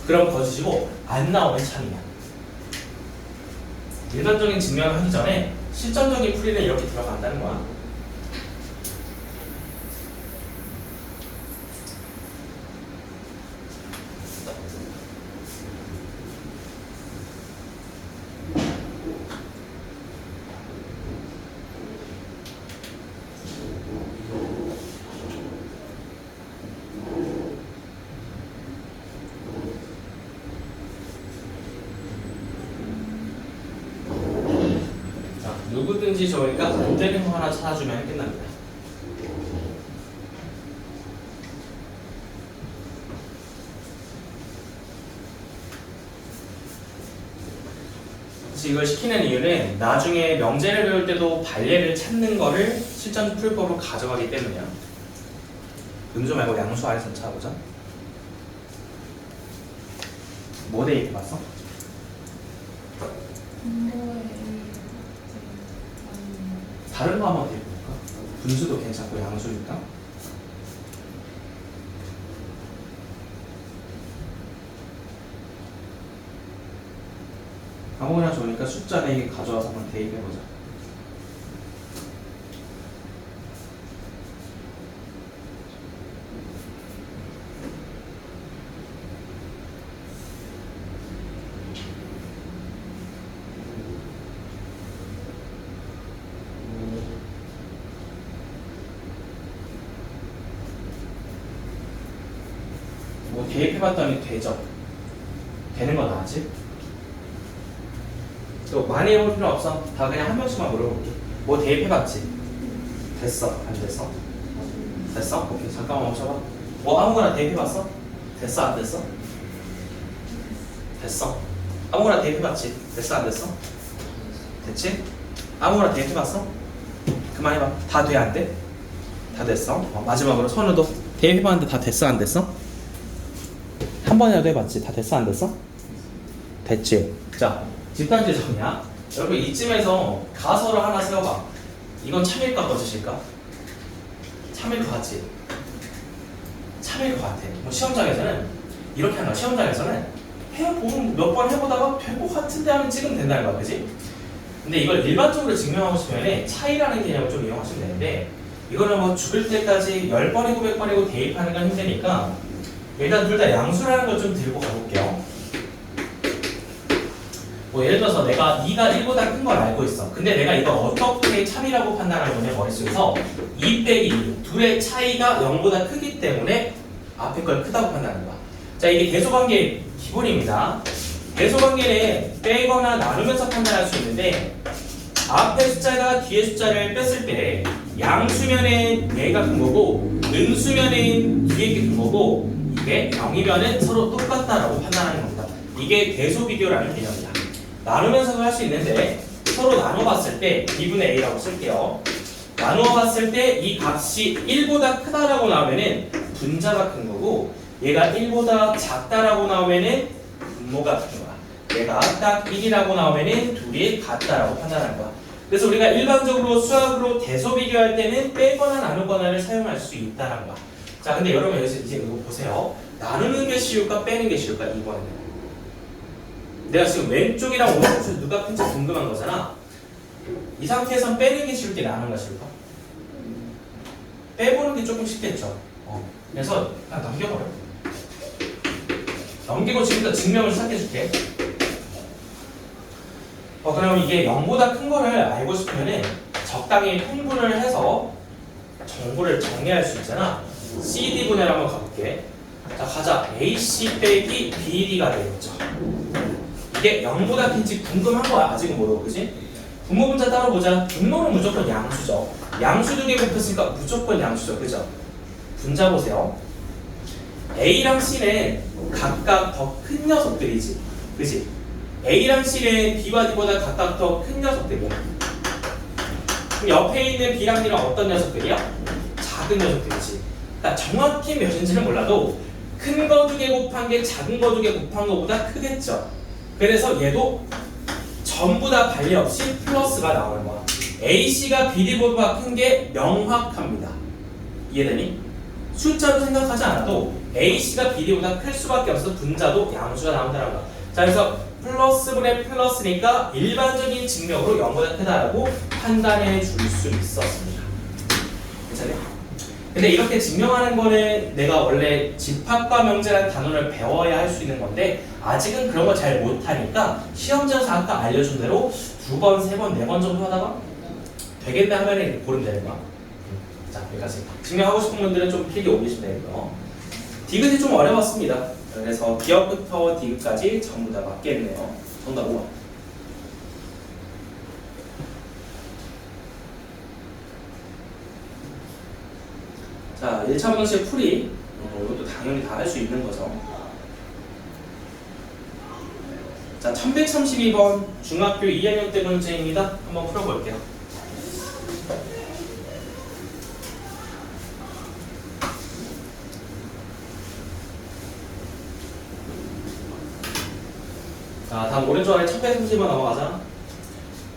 그럼 거짓이고 안 나오면 참이야. 일반적인 증명을 하기 전에 실전적인 풀이는 이렇게 들어간다는 거야. 누구든지 저희가 안 되는 거 하나 찾아주면 끝납니다. 그래서 이걸 시키는 이유는 나중에 명제를 배울 때도 발례를 찾는 거를 실전 풀법으로 가져가기 때문이야. 음수 말고 양수 아래서 찾아보자. 뭐 대입해봤어? 다른 거 한번 대입해볼까? 분수도 괜찮고 양수니까. 아무거나 좋으니까 숫자 4개 가져와서 한번 대입해보자. 뭐 대입해봤더니 되죠? 되는 건 나지? 또 많이 해볼 필요 없어. 다 그냥 한 명씩만 물어볼게. 뭐 대입해봤지? 됐어? 안 됐어? 됐어? 오케이, 잠깐만 멈춰봐. 뭐 아무거나 대입해봤어? 됐어? 안 됐어? 됐어? 아무거나 대입해봤지? 됐어? 안 됐어? 됐지? 아무거나 대입해봤어? 그만해봐. 다 돼? 안 돼? 다 됐어? 마지막으로 선우도 대입해봤는데 다 됐어? 안 됐어? 한 번이라도 해봤지? 다 됐어? 안 됐어? 됐지? 자, 집단지정이야. 여러분 이쯤에서 가설을 하나 세워봐. 이건 참일까 거짓일까? 참일 것 같지? 참일 것 같아. 뭐 시험장에서는 이렇게 하는 거야. 시험장에서는 해보면 몇 번 해보다가 될 것 같은데 하면 찍으면 된다는 거야. 그지? 근데 이걸 일반적으로 증명하고 싶으면 차이라는 개념을 좀 이용하시면 되는데 이거는 뭐 죽을 때까지 10번이고 100번이고 대입하는 건 힘드니까 일단 둘 다 양수라는 걸 좀 들고 가볼게요. 뭐 예를 들어서 내가 2가 1보다 큰 걸 알고 있어. 근데 내가 이걸 어떻게 참이라고 판단할 거냐 머릿속에서 2 빼기 2 둘의 차이가 0보다 크기 때문에 앞에 걸 크다고 판단하는 거야. 자, 이게 대소관계의 기본입니다. 대소관계는 빼거나 나누면서 판단할 수 있는데 앞에 숫자가 뒤에 숫자를 뺐을 때 양수면은 얘가 큰 거고 음수면은 뒤에 게 큰 거고 이게 0이면은 서로 똑같다라고 판단하는 겁니다. 이게 대소비교라는 개념이다. 나누면서도 할 수 있는데 서로 나눠봤을 때 2분의 a라고 쓸게요. 나누어봤을 때 이 값이 1보다 크다라고 나오면은 분자가 큰 거고 얘가 1보다 작다라고 나오면은 분모가 큰 거야. 얘가 딱 1이라고 나오면은 둘이 같다라고 판단하는 거야. 그래서 우리가 일반적으로 수학으로 대소비교할 때는 빼거나 나누거나를 사용할 수 있다는 거야. 자, 근데 여러분 여기서 이제 이거 보세요. 나누는 게 쉬울까 빼는 게 쉬울까 이번에는. 내가 지금 왼쪽이랑 오른쪽 누가 큰지 궁금한 거잖아. 이 상태에선 빼는 게 쉬울게 나누는 게 쉬울까? 빼보는 게 조금 쉽겠죠. 그래서 그냥 넘겨버려. 넘기고 지금부터 증명을 시작해줄게. 그럼 이게 0보다 큰 거를 알고 싶으면은 적당히 통분을 해서 정보를 정리할 수 있잖아. CD 분해를 한번 가볼게. 자, 가자. AC 빼기 BD가 되겠죠. 이게 0보다 큰지 궁금한 거야. 아직은 모르고, 그지? 분모 분자 따로 보자. 분모는 무조건 양수죠. 양수 두 개 곱했으니까 무조건 양수죠. 그죠? 분자 보세요. A랑 C는 각각 더 큰 녀석들이지. 그지? A랑 C는 B와 D보다 각각 더 큰 녀석들이야. 그럼 옆에 있는 B랑 D는 어떤 녀석들이야? 작은 녀석들이지. 그러니까 정확히 몇인지는 몰라도 큰 거 두 개 곱한 게 작은 거 두 개 곱한 거보다 크겠죠. 그래서 얘도 전부 다 관리 없이 플러스가 나오는 거야. AC가 BD보다 큰 게 명확합니다. 이해되니? 숫자로 생각하지 않아도 AC가 BD보다 클 수밖에 없어서 분자도 양수가 나온다는 거야. 자, 그래서 플러스분의 플러스니까 일반적인 증명으로 0보다 크다라고 판단해 줄 수 있었습니다. 괜찮아요? 근데 이렇게 증명하는 거는 내가 원래 집합과 명제라는 단어를 배워야 할 수 있는 건데 아직은 그런 거 잘 못하니까 시험장에서 아까 알려준 대로 2번, 3번, 4번 정도 하다가 되겠네 하면은 고르면 되는 거야. 자, 여기까지. 증명하고 싶은 분들은 좀 필기 옮기시면 되고요. 디귿이 좀 어려웠습니다. 그래서 기억부터 디귿까지 전부 다 맞겠네요. 정답 5번. 자, 1차 분식 풀이. 이것도 당연히 다 할 수 있는 거죠. 자, 1132번 중학교 2학년 때 문제입니다. 한번 풀어볼게요. 자, 다음 오른쪽 아래 1132번 넘어가자.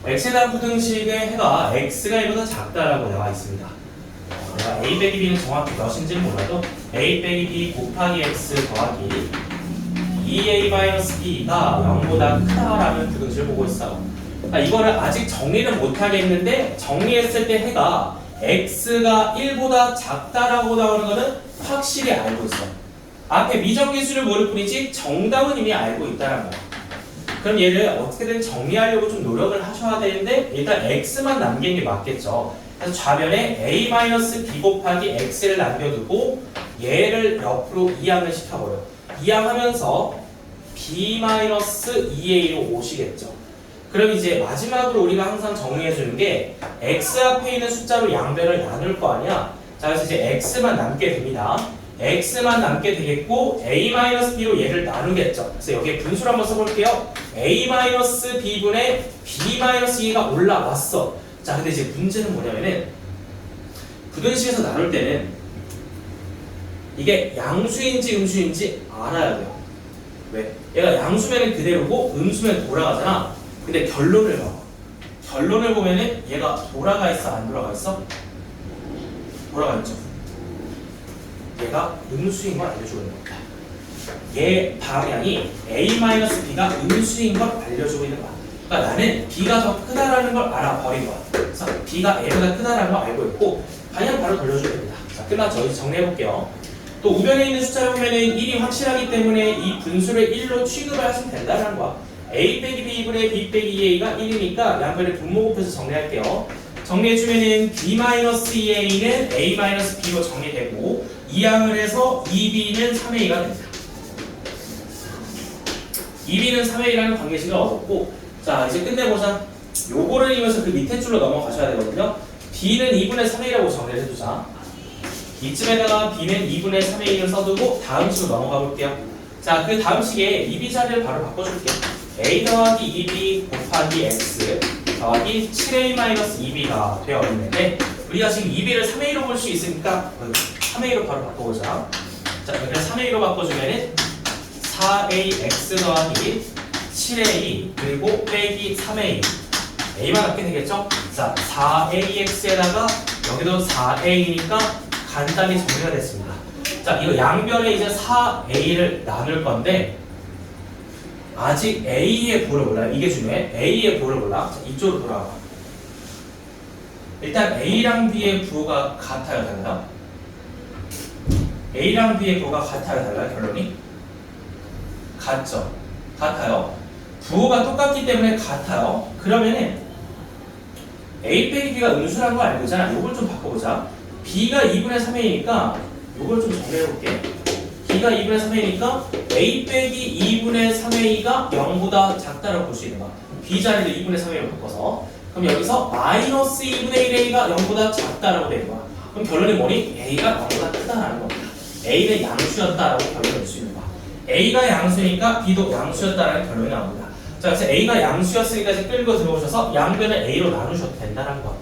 x에 대한 부등식의 해가 x가 1보다 작다라고 나와 있습니다. 내가 a 빼기 b는 정확히 몇인지는 몰라도 a 빼기 b 곱하기 x 더하기 2a-b가 0보다 크다라는 부등식을 보고 있어. 그러니까 이거를 아직 정리를 못하겠는데 정리했을 때 해가 x가 1보다 작다라고 나오는 거는 확실히 알고 있어. 앞에 미정계수를 모를 뿐이지 정답은 이미 알고 있다는 거야. 그럼 얘를 어떻게든 정리하려고 좀 노력을 하셔야 되는데 일단 x만 남기는 게 맞겠죠. 그래서 좌변에 a-b 곱하기 x를 남겨두고 얘를 옆으로 이항을 시켜버려. 이항하면서 b-2a로 오시겠죠. 그럼 이제 마지막으로 우리가 항상 정리해주는 게 x 앞에 있는 숫자로 양변을 나눌 거 아니야. 자, 그래서 이제 x만 남게 됩니다. x만 남게 되겠고 a-b로 얘를 나누겠죠. 그래서 여기에 분수를 한번 써볼게요. a-b분의 b-2가 올라왔어. 자, 근데 이제 문제는 뭐냐면은 부등식에서 나눌 때는 이게 양수인지 음수인지 알아야 돼요. 왜? 얘가 양수면 그대로고 음수면 돌아가잖아. 근데 결론을 봐. 결론을 보면은 얘가 돌아가 있어, 안 돌아가 있어? 돌아가 있죠. 얘가 음수인 걸 알려주고 있는 겁니다. 얘 방향이 a-b가 음수인 걸 알려주고 있는 거야. 그러니까 나는 b가 더 크다라는 걸 알아버린 거야. 그래서 b가 a보다 크다라는 걸 알고 있고 방향 바로 돌려줘야 됩니다. 자, 끝났죠? 이제 정리해볼게요. 또 우변에 있는 숫자를 보면은 1이 확실하기 때문에 이 분수를 1로 취급을 하시면 된다는 거야. a 빼기 b분의 b 빼기 2a가 1이니까 양변을 분모 곱해서 정리할게요. 정리해주면은 b-2a는 a-b로 정리되고 이항을 해서 2b는 3a가 됩니다. 2b는 3a라는 관계식을 얻었고 자, 이제 끝내보자. 요거를 이용해서 그 밑에 줄로 넘어가셔야 되거든요. b는 2분의 3a라고 정리를 해두자. 이쯤에다가 b는 2분의 3a를 써두고 다음 식으로 넘어가 볼게요. 자, 그 다음 식에 2b 자리를 바로 바꿔줄게요. a 더하기 2b 곱하기 x 더하기 7a-2b가 되어 있는데 우리가 지금 2b를 3a로 볼 수 있으니까 3a로 바로 바꿔보자. 자, 그래서 3a로 바꿔주면은 4ax 더하기 7a 그리고 빼기 3a a만 남게 되겠죠? 자, 4ax에다가 여기도 4a니까 간단히 정리가 됐습니다. 자, 이거 양변에 이제 4a를 나눌 건데 아직 a의 부호를 몰라요. 이게 중요해. a의 부호를 몰라. 자, 이쪽으로 돌아와. 일단 a랑 b의 부호가 같아요, 달라요? a랑 b의 부호가 같아요, 달라요? 결론이? 같죠? 같아요. 부호가 똑같기 때문에 같아요. 그러면은 a 빼기 b가 음수라는 거 알고 있잖아. 이걸 좀 바꿔보자. b가 2분의 3a니까 이걸 좀 정리해볼게. b가 2분의 3a니까 a 빼기 2분의 3a가 0보다 작다라고 볼 수 있는 거야. b 자리를 2분의 3a로 바꿔서 그럼 여기서 마이너스 2분의 1a가 0보다 작다라고 되는 거야. 그럼 결론이 뭐니? a가 0보다 크다라는 겁니다. a는 양수였다라고 결론을 낼 수 있는 거야. a가 양수니까 b도 양수였다라는 결론이 나옵니다. 자, 그래서 a가 양수였으니까 이제 끌고 들어오셔서 양변을 a로 나누셔도 된다는 거.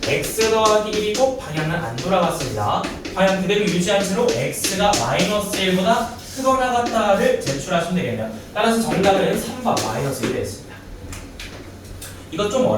x 더하기 1이고 방향은 안 돌아갔습니다. 방향 그대로 유지한 채로 x가 마이너스 1보다 크거나 같다를 제출하시면 되겠네요. 따라서 정답은 3번 마이너스 1이 됐습니다. 이것 좀 어려워.